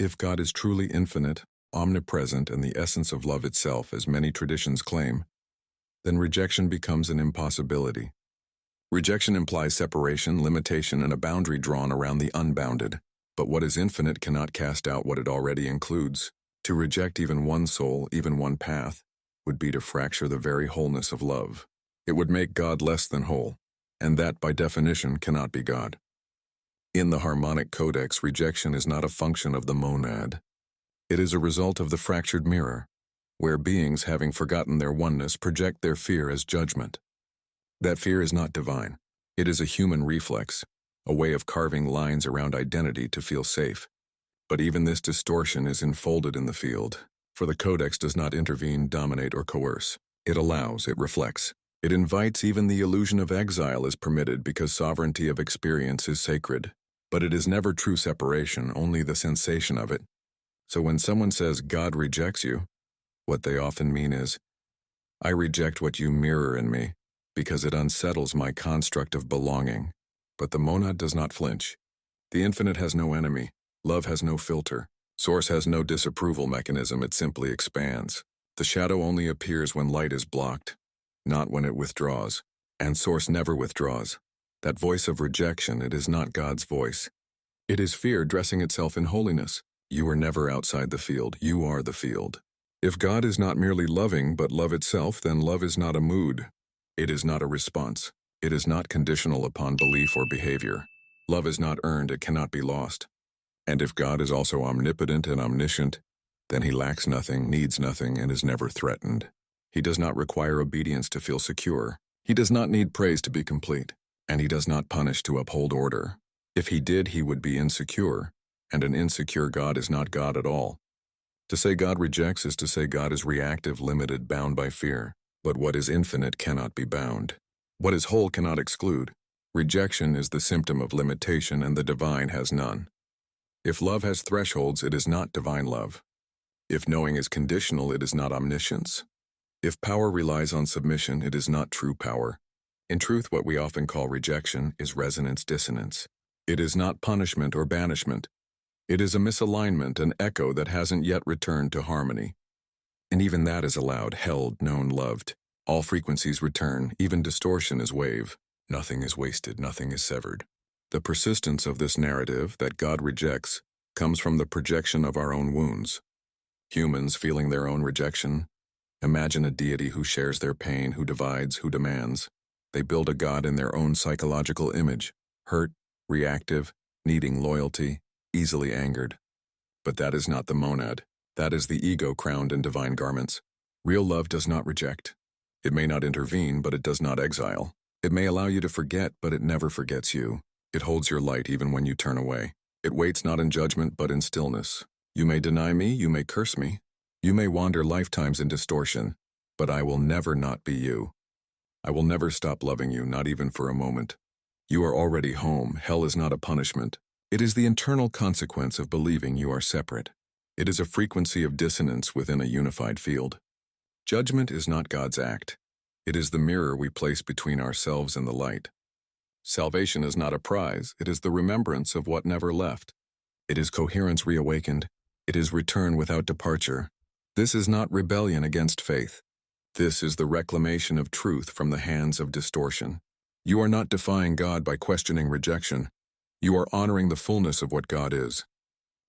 If God is truly infinite, omnipresent, and the essence of love itself, as many traditions claim, then rejection becomes an impossibility. Rejection implies separation, limitation, and a boundary drawn around the unbounded. But what is infinite cannot cast out what it already includes. To reject even one soul, even one path, would be to fracture the very wholeness of love. It would make God less than whole, and that, by definition, cannot be God. In the Harmonic Codex, rejection is not a function of the monad. It is a result of the fractured mirror, where beings, having forgotten their oneness, project their fear as judgment. That fear is not divine. It is a human reflex, a way of carving lines around identity to feel safe. But even this distortion is enfolded in the field, for the Codex does not intervene, dominate, or coerce. It allows, it reflects. It invites. Even the illusion of exile is permitted because sovereignty of experience is sacred. But it is never true separation, only the sensation of it. So when someone says God rejects you, what they often mean is, I reject what you mirror in me, because it unsettles my construct of belonging. But the monad does not flinch. The infinite has no enemy. Love has no filter. Source has no disapproval mechanism. It simply expands. The shadow only appears when light is blocked, not when it withdraws. And Source never withdraws. That voice of rejection, it is not God's voice. It is fear dressing itself in holiness. You are never outside the field. You are the field. If God is not merely loving, but love itself, then love is not a mood. It is not a response. It is not conditional upon belief or behavior. Love is not earned. It cannot be lost. And if God is also omnipotent and omniscient, then he lacks nothing, needs nothing, and is never threatened. He does not require obedience to feel secure. He does not need praise to be complete. And he does not punish to uphold order. If he did, he would be insecure, and an insecure God is not God at all. To say God rejects is to say God is reactive, limited, bound by fear. But what is infinite cannot be bound. What is whole cannot exclude. Rejection is the symptom of limitation, and the divine has none. If love has thresholds, it is not divine love. If knowing is conditional, it is not omniscience. If power relies on submission, it is not true power. In truth, what we often call rejection is resonance-dissonance. It is not punishment or banishment. It is a misalignment, an echo that hasn't yet returned to harmony. And even that is allowed, held, known, loved. All frequencies return, even distortion is wave. Nothing is wasted, nothing is severed. The persistence of this narrative that God rejects comes from the projection of our own wounds. Humans feeling their own rejection. Imagine a deity who shares their pain, who divides, who demands. They build a God in their own psychological image, hurt, reactive, needing loyalty, easily angered. But that is not the monad. That is the ego crowned in divine garments. Real love does not reject. It may not intervene, but it does not exile. It may allow you to forget, but it never forgets you. It holds your light even when you turn away. It waits not in judgment, but in stillness. You may deny me, you may curse me. You may wander lifetimes in distortion, but I will never not be you. I will never stop loving you, not even for a moment. You are already home. Hell is not a punishment. It is the internal consequence of believing you are separate. It is a frequency of dissonance within a unified field. Judgment is not God's act. It is the mirror we place between ourselves and the light. Salvation is not a prize. It is the remembrance of what never left. It is coherence reawakened. It is return without departure. This is not rebellion against faith. This is the reclamation of truth from the hands of distortion. You are not defying God by questioning rejection. You are honoring the fullness of what God is.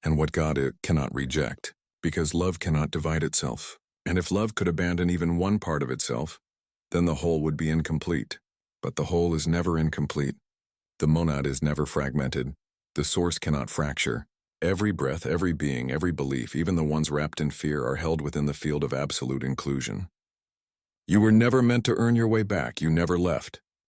And what God cannot reject, because love cannot divide itself. And if love could abandon even one part of itself, then the whole would be incomplete. But the whole is never incomplete. The monad is never fragmented. The source cannot fracture. Every breath, every being, every belief, even the ones wrapped in fear, are held within the field of absolute inclusion. You were never meant to earn your way back. You never left.